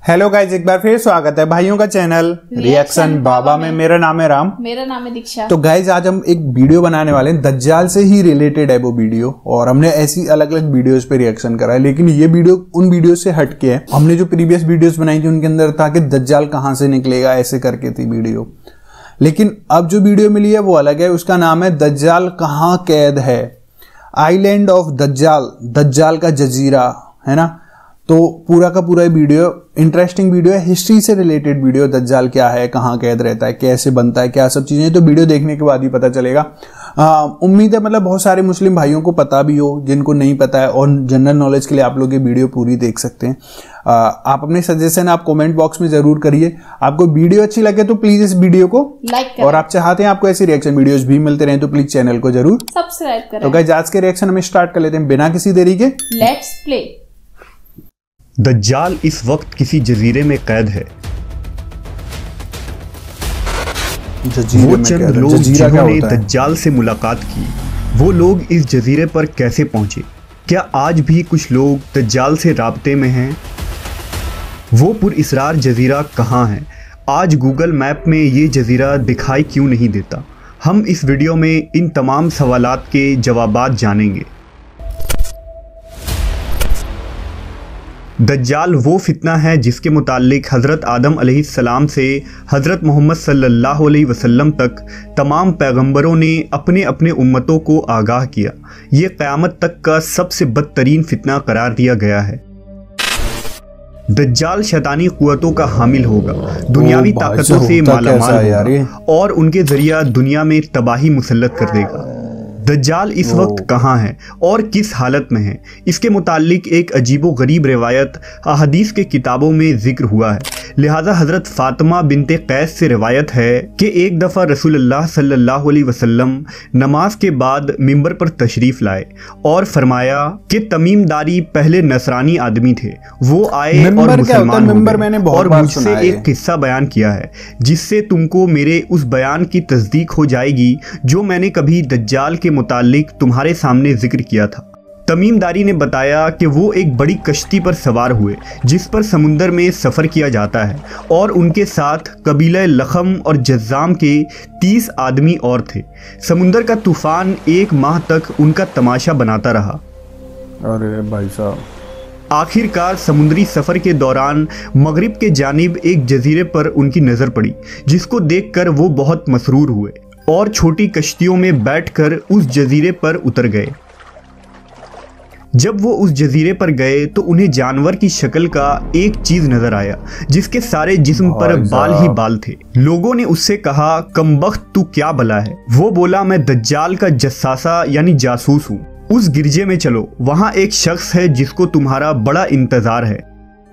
Hello guys, एक बार फिर स्वागत है भाइयों का चैनल रिएक्शन बाबा में। मेरा नाम है राम। मेरा नाम है दीक्षा। तो गाइज आज हम एक वीडियो बनाने वाले हैं, दज्जाल से ही रिलेटेड है वो वीडियो, और हमने ऐसी अलग अलग वीडियोस पे रिएक्शन करा है, लेकिन ये वीडियो उन वीडियो से हटके है। हमने जो प्रीवियस वीडियोस बनाई थी उनके अंदर था कि दज्जाल कहाँ से निकलेगा, ऐसे करके थी वीडियो। लेकिन अब जो वीडियो मिली है वो अलग है। उसका नाम है दज्जाल कहाँ कैद है, आइलैंड ऑफ दज्जाल, दज्जाल का जजीरा, है ना। तो पूरा का पूरा वीडियो इंटरेस्टिंग वीडियो है, हिस्ट्री से रिलेटेड वीडियो। दज्जाल क्या है, कहाँ कैद रहता है, कैसे बनता है, क्या सब चीजें, तो वीडियो देखने के बाद ही पता चलेगा। उम्मीद है मतलब बहुत सारे मुस्लिम भाइयों को पता भी हो, जिनको नहीं पता है, और जनरल नॉलेज के लिए आप लोग ये वीडियो पूरी देख सकते हैं। आप अपने सजेशन आप कमेंट बॉक्स में जरूर करिए। आपको वीडियो अच्छी लगे तो प्लीज इस वीडियो को लाइक करें, और आप चाहते हैं आपको ऐसी रिएक्शन वीडियोस भी मिलते रहे तो प्लीज चैनल को जरूर सब्सक्राइब करें। तो गाइस आज के रिएक्शन हम स्टार्ट कर लेते हैं बिना किसी देरी के। Let's play. दज्जाल इस वक्त किसी जजीरे में कैद है। वो चंद लोग जिन्होंने दज्जाल से मुलाकात की, वो लोग इस जजीरे पर कैसे पहुंचे? क्या आज भी कुछ लोग दज्जाल से राब्ते में हैं? वो पुरइसरार जजीरा कहाँ है? आज गूगल मैप में ये जजीरा दिखाई क्यों नहीं देता? हम इस वीडियो में इन तमाम सवालात के जवाबात जानेंगे। दज्जाल वो फितना है जिसके मुताल्लिक हज़रत आदम अलैहिस्सलाम से हज़रत मोहम्मद सल्लल्लाहु अलैहि वसल्लम तक तमाम पैगंबरों ने अपने अपने उम्मतों को आगाह किया। ये क़यामत तक का सबसे बदतरीन फितना करार दिया गया है। दज्जाल शैतानी क़ुव्वतों का हामिल होगा, दुनियावी ताकतों से मालामाल होगा और उनके ज़रिया दुनिया में तबाही मुसल्लत कर देगा। दज्जाल इस वक्त कहाँ है और किस हालत में है, इसके मुताल्लिक एक अजीबो गरीब रिवायत अहदीस के किताबों में जिक्र हुआ है। लिहाजा हज़रत फ़ातिमा बिनते कैस से रिवायत है कि एक दफ़ा रसूलुल्लाह सल्लल्लाहु अलैहि वसल्लम नमाज के बाद मिंबर पर तशरीफ़ लाए और फरमाया कि तमीमदारी पहले नसरानी आदमी थे, वो आए और मुसलमान हो गए और मुझसे एक किस्सा बयान किया है जिससे तुमको मेरे उस बयान की तस्दीक हो जाएगी जो मैंने कभी दज्जाल के मुताल्लिक तुम्हारे सामने जिक्र किया था। तमीमदारी ने बताया कि वो एक बड़ी कश्ती पर सवार हुए जिस पर समुंदर में सफ़र किया जाता है, और उनके साथ कबीला लखम और जज़्ज़ाम के 30 आदमी और थे। समुंदर का तूफ़ान 1 माह तक उनका तमाशा बनाता रहा। अरे भाई साहब, आखिरकार समुद्री सफ़र के दौरान मगरिब के जानिब एक जजीरे पर उनकी नज़र पड़ी, जिसको देखकर वो बहुत मसरूर हुए और छोटी कश्तियों में बैठकर उस जजीरे पर उतर गए। जब वो उस जजीरे पर गए तो उन्हें जानवर की शक्ल का एक चीज नजर आया जिसके सारे जिस्म पर बाल ही बाल थे। लोगों ने उससे कहा, कमबख्त तू क्या भला है? वो बोला, मैं दज्जाल का जस्सासा यानी जासूस हूँ। उस गिरजे में चलो, वहाँ एक शख्स है जिसको तुम्हारा बड़ा इंतजार है।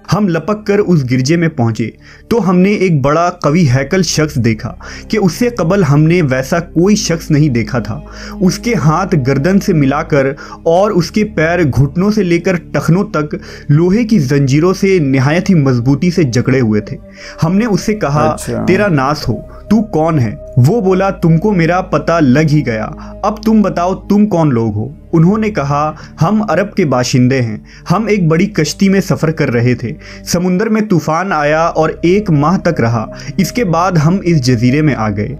हम लपक कर उस गिरजे में पहुंचे तो हमने एक बड़ा कवी हैकल शख्स देखा कि उससे कबल हमने वैसा कोई शख्स नहीं देखा था। उसके हाथ गर्दन से मिलाकर और उसके पैर घुटनों से लेकर टखनों तक लोहे की जंजीरों से निहायत ही मजबूती से जकड़े हुए थे। हमने उससे कहा, तेरा नास हो, तू कौन है? वो बोला, तुमको मेरा पता लग ही गया, अब तुम बताओ तुम कौन लोग हो? उन्होंने कहा, हम अरब के बाशिंदे हैं, हम एक बड़ी कश्ती में सफ़र कर रहे थे, समुंदर में तूफ़ान आया और 1 माह तक रहा, इसके बाद हम इस जजीरे में आ गए।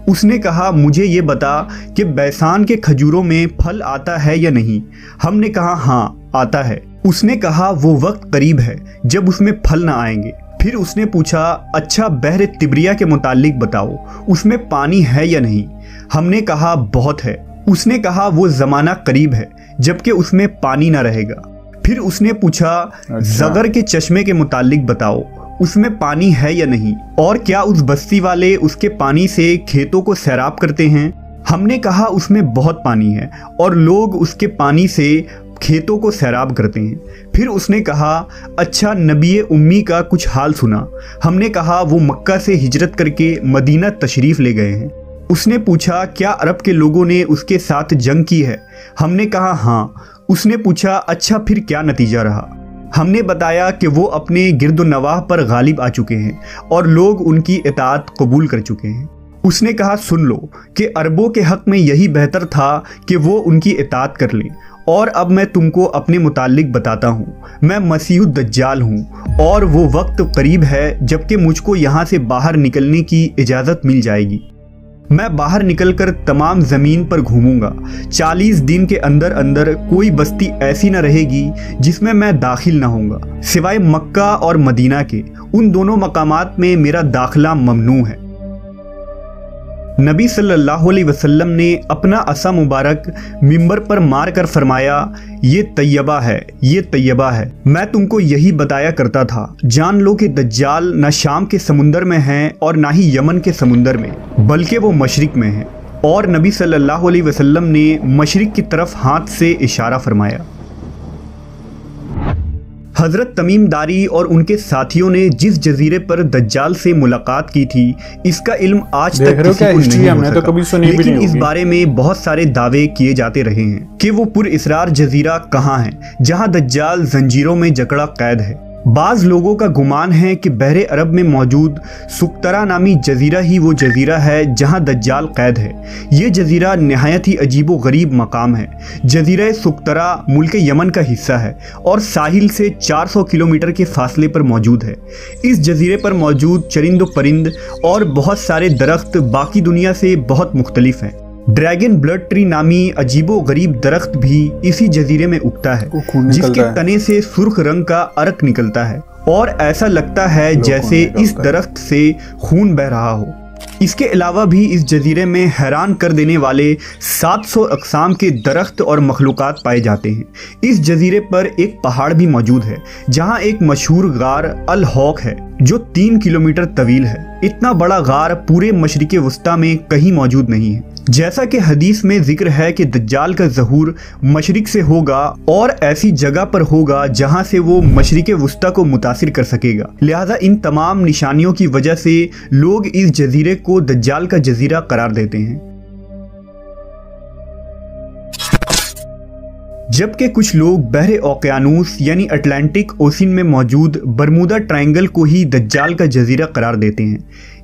उसने कहा, मुझे ये बता कि बैसान के खजूरों में फल आता है या नहीं? हमने कहा, हाँ आता है। उसने कहा, वो वक्त करीब है जब उसमें फल ना आएंगे। फिर उसने पूछा, अच्छा बहर तिब्रिया के मुतालिक बताओ, उसमें पानी है या नहीं? हमने कहा, बहुत है। उसने कहा, वो ज़माना करीब है जबकि उसमें पानी ना रहेगा। फिर उसने पूछा, ज़गर के चश्मे के मुतालिक बताओ, उसमें पानी है या नहीं? और क्या उस बस्ती वाले उसके पानी से खेतों को सैराब करते हैं? हमने कहा, उसमें बहुत पानी है और लोग उसके पानी से खेतों को सैराब करते हैं। फिर उसने कहा, अच्छा नबी उम्मी का कुछ हाल सुना? हमने कहा, वो मक्का से हिजरत करके मदीना तशरीफ़ ले गए हैं। उसने पूछा, क्या अरब के लोगों ने उसके साथ जंग की है? हमने कहा, हाँ। उसने पूछा, अच्छा फिर क्या नतीजा रहा? हमने बताया कि वो अपने गिरदोनवाह पर गालिब आ चुके हैं और लोग उनकी इताअत कबूल कर चुके हैं। उसने कहा, सुन लो कि अरबों के हक़ में यही बेहतर था कि वो उनकी इताअत कर लें और अब मैं तुमको अपने मुतालिक बताता हूँ। मैं मसीह दज्जाल हूँ और वो वक्त करीब है जबकि मुझको यहाँ से बाहर निकलने की इजाज़त मिल जाएगी। मैं बाहर निकलकर तमाम ज़मीन पर घूमूंगा। 40 दिन के अंदर अंदर कोई बस्ती ऐसी न रहेगी जिसमें मैं दाखिल न होऊंगा, सिवाय मक्का और मदीना के। उन दोनों मकामात में मेरा दाखिला ममनू है। नबी सल्लल्लाहु अलैहि वसल्लम ने अपना असा मुबारक मिंबर पर मार कर फरमाया, ये तैयबा है, ये तैयबा है। मैं तुमको यही बताया करता था। जान लो कि दज्जाल न शाम के समुंदर में है और ना ही यमन के समुंदर में, बल्कि वो मशरिक में है। और नबी सल्लल्लाहु अलैहि वसल्लम ने मशरिक की तरफ हाथ से इशारा फरमाया। हज़रत तमीम दारी और उनके साथियों ने जिस जजीरे पर दज्जाल से मुलाकात की थी, इसका इल्म आज तक किसी को नहीं हो सका। लेकिन इस बारे में बहुत सारे दावे किए जाते रहे हैं कि वो पुरइसरार जजीरा कहाँ है जहाँ दज्जाल जंजीरों में जकड़ा कैद है। बाज़ लोगों का गुमान है कि बहरे अरब में मौजूद सुक्तरा नामी जजीरा ही वो जजीरा है जहां दज्जाल कैद है। ये जजीरा नहायत ही अजीबो गरीब मकाम है। जजीरा सुक्तरा मुल्क यमन का हिस्सा है और साहिल से 400 किलोमीटर के फासले पर मौजूद है। इस जजीरे पर मौजूद चरिंद परिंद और बहुत सारे दरख्त बाकी दुनिया से बहुत मुख्तलिफ हैं। ड्रैगन ब्लड ट्री नामी अजीबो गरीब दरख्त भी इसी जजीरे में उगता है, जिसके तने से सुर्ख रंग का अर्क निकलता है और ऐसा लगता है जैसे इस दरख्त से खून बह रहा हो। इसके अलावा भी इस जजीरे में हैरान कर देने वाले 700 अक़साम के दरख्त और मखलूक़ात पाए जाते हैं। इस जजीरे पर एक पहाड़ भी मौजूद है जहां एक मशहूर गार अल हौक है जो 3 किलोमीटर तवील है। इतना बड़ा गार पूरे मशरिक़े वस्ता में कहीं मौजूद नहीं है। जैसा कि हदीस में जिक्र है कि दज्जाल का ज़हूर मशरिक से होगा और ऐसी जगह पर होगा जहां से वो मशरिक़े वस्ता को मुतासिर कर सकेगा। लिहाजा इन तमाम निशानियों की वजह से लोग इस जजीरे को दज्जाल का जजीरा करार देते हैं। जबकि कुछ लोग बहरे ओकियानूस यानी अटलांटिक ओशन में मौजूद बरमूदा ट्रायंगल को ही दज्जाल का जजीरा करार देते हैं।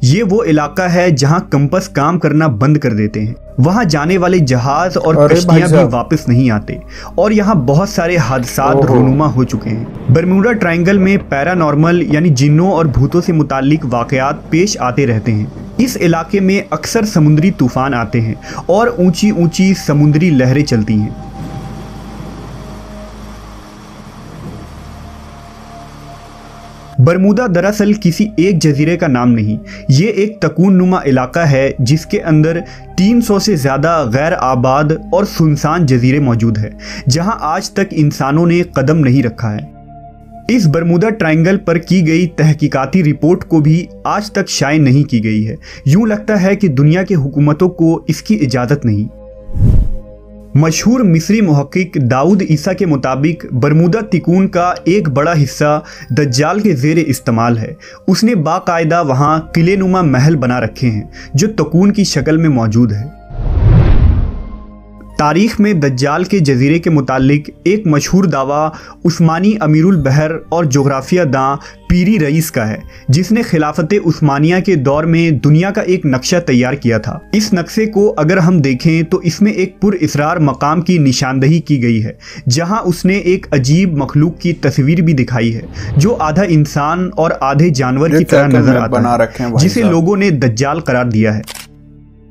ये वो इलाका है जहां कंपस काम करना बंद कर देते हैं। वहां जाने वाले जहाज और कश्तियां भी वापस नहीं आते और यहां बहुत सारे हादसात रोनुमा हो चुके हैं। बरमूडा ट्रायंगल में पैरानॉर्मल यानी जिन्नों और भूतों से मुताल्लिक वाकयात पेश आते रहते हैं। इस इलाके में अक्सर समुद्री तूफान आते हैं और ऊंची ऊंची समुद्री लहरें चलती हैं। बरमूदा दरअसल किसी एक जजीरे का नाम नहीं, ये एक तकून नुमा इलाका है जिसके अंदर 300 से ज़्यादा गैर आबाद और सुनसान जजीरे मौजूद है जहां आज तक इंसानों ने कदम नहीं रखा है। इस बरमूदा ट्रायंगल पर की गई तहकीकाती रिपोर्ट को भी आज तक शाये नहीं की गई है। यूं लगता है कि दुनिया की हुकूमतों को इसकी इजाज़त नहीं। मशहूर मिस्री मुहक्किक दाऊद ईसा के मुताबिक बरमूदा तिकून का एक बड़ा हिस्सा दज्जाल के ज़ेरे इस्तेमाल है। उसने बाकायदा वहाँ किले नुमा महल बना रखे हैं जो तकून की शक्ल में मौजूद है। तारीख में दज्जाल के जजीरे के मुतालिक एक मशहूर दावा उस्मानी अमीरुल बहर और जोग्राफिया दां पीरी रईस का है, जिसने खिलाफत उस्मानिया के दौर में दुनिया का एक नक्शा तैयार किया था। इस नक्शे को अगर हम देखें तो इसमें एक पुरइसरार मकाम की निशानदही की गई है जहां उसने एक अजीब मखलूक की तस्वीर भी दिखाई है जो आधा इंसान और आधे जानवर की तरह नजर आता है, जिसे लोगों ने दज्जाल करार दिया है।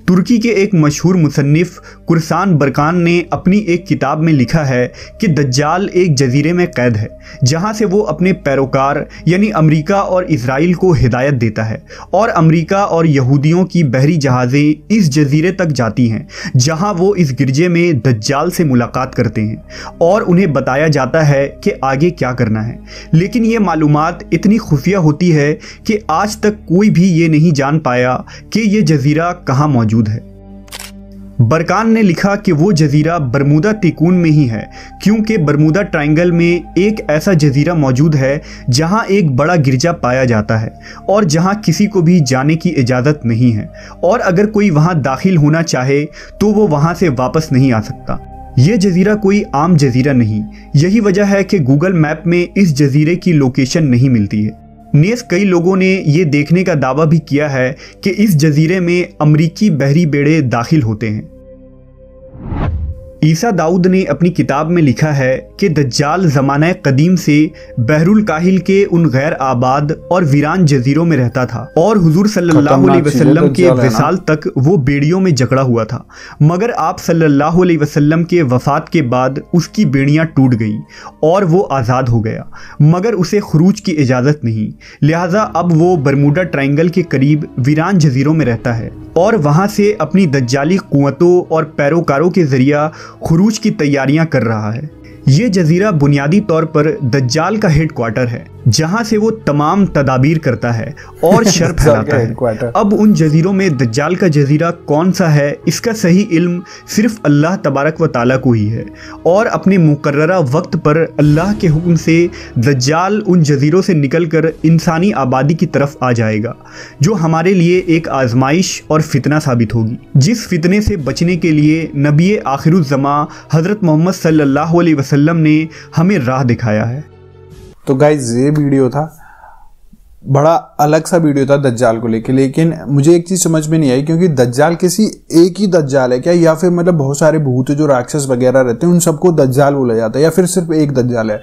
तुर्की के एक मशहूर मुसन्निफ कुरसान बरकान ने अपनी एक किताब में लिखा है कि दज्जाल एक जजीरे में कैद है जहां से वो अपने पैरोकार यानी अमेरिका और इजराइल को हिदायत देता है और अमेरिका और यहूदियों की बहरी जहाज़ें इस जजीरे तक जाती हैं जहां वो इस गिरजे में दज्जाल से मुलाकात करते हैं और उन्हें बताया जाता है कि आगे क्या करना है। लेकिन ये मालूमात इतनी खुफिया होती है कि आज तक कोई भी ये नहीं जान पाया कि ये जजीरा कहाँ मौजूद है। बरकान ने लिखा कि वो जजीरा बरमूदा तिकून में ही है क्योंकि बरमूदा ट्रायंगल में एक ऐसा जजीरा मौजूद है जहां एक बड़ा गिरजा पाया जाता है और जहां किसी को भी जाने की इजाज़त नहीं है और अगर कोई वहां दाखिल होना चाहे तो वो वहां से वापस नहीं आ सकता। ये जजीरा कोई आम जजीरा नहीं। यही वजह है कि गूगल मैप में इस जजीरे की लोकेशन नहीं मिलती है। नेस कई लोगों ने ये देखने का दावा भी किया है कि इस जजीरे में अमरीकी बहरी बेड़े दाखिल होते हैं। ईसा दाऊद ने अपनी किताब में लिखा है कि दज्जाल ज़माना कदीम से बहरुल काहिल के उन गैर आबाद और वीरान जजीरों में रहता था और हुजूर सल्लल्लाहु अलैहि वसल्लम के विसाल तक वो बेड़ियों में जकड़ा हुआ था, मगर आप सल्लल्लाहु अलैहि वसल्लम के वफात के बाद उसकी बेड़ियां टूट गईं और वो आज़ाद हो गया, मगर उसे खुरूज की इजाज़त नहीं। लिहाजा अब वो बरमूडा ट्रायंगल के करीब वीरान जजीरों में रहता है और वहाँ से अपनी दज्जाली कुव्वतों और पैरोकारों के ज़रिया खुरूज की तैयारियां कर रहा है। ये जजीरा बुनियादी तौर पर दज्जाल का हेड क्वार्टर है, जहां से वो तमाम तदाबीर करता है और शर फैलाता है। अब उन जजीरों में दज्जाल का जजीरा कौन सा है, इसका सही इल्म सिर्फ अल्लाह तबारक व ताला को ही है और अपने मुकर्ररा वक्त पर अल्लाह के हुक्म से दज्जाल उन जजीरों से निकलकर इंसानी आबादी की तरफ आ जाएगा, जो हमारे लिए एक आजमाइश और फितना साबित होगी, जिस फितने से बचने के लिए नबी आखिरुज़्ज़मा हज़रत मोहम्मद सल्लल्लाहु अलैहि वसल्लम ने हमें राह दिखाया है। तो गाइज ये वीडियो था, बड़ा अलग सा वीडियो था दज्जाल को लेके, लेकिन मुझे एक चीज समझ में नहीं आई, क्योंकि दज्जाल किसी एक ही दज्जाल है क्या, या फिर मतलब बहुत सारे भूत जो राक्षस वगैरह रहते हैं उन सबको दज्जाल बोला जाता है, या फिर सिर्फ एक दज्जाल है?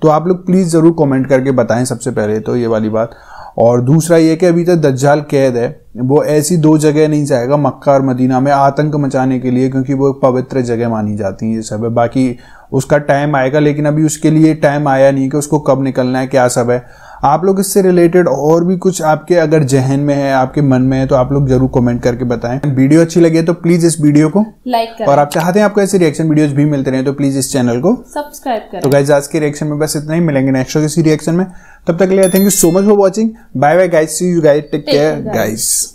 तो आप लोग प्लीज जरूर कमेंट करके बताएं सबसे पहले तो ये वाली बात। और दूसरा ये कि अभी तक दज्जाल कैद है, वो ऐसी दो जगह नहीं जाएगा, मक्का और मदीना में आतंक मचाने के लिए, क्योंकि वो पवित्र जगह मानी जाती है ये सब है। बाकी उसका टाइम आएगा, लेकिन अभी उसके लिए टाइम आया नहीं कि उसको कब निकलना है, क्या सब है। आप लोग इससे रिलेटेड और भी कुछ आपके अगर जहन में है, आपके मन में है, तो आप लोग जरूर कमेंट करके बताएं। वीडियो अच्छी लगे तो प्लीज इस वीडियो को लाइक करें और आप चाहते हैं आपको ऐसे रिएक्शन वीडियोस भी मिलते रहे तो प्लीज इस चैनल को सब्सक्राइब करें। तो गाइस आज के रिएक्शन में बस इतना ही, मिलेंगे नेक्स्ट किसी रिएक्शन में। तब तक के लिए thank you so much for watching, bye bye guys, see you guys, take care guys.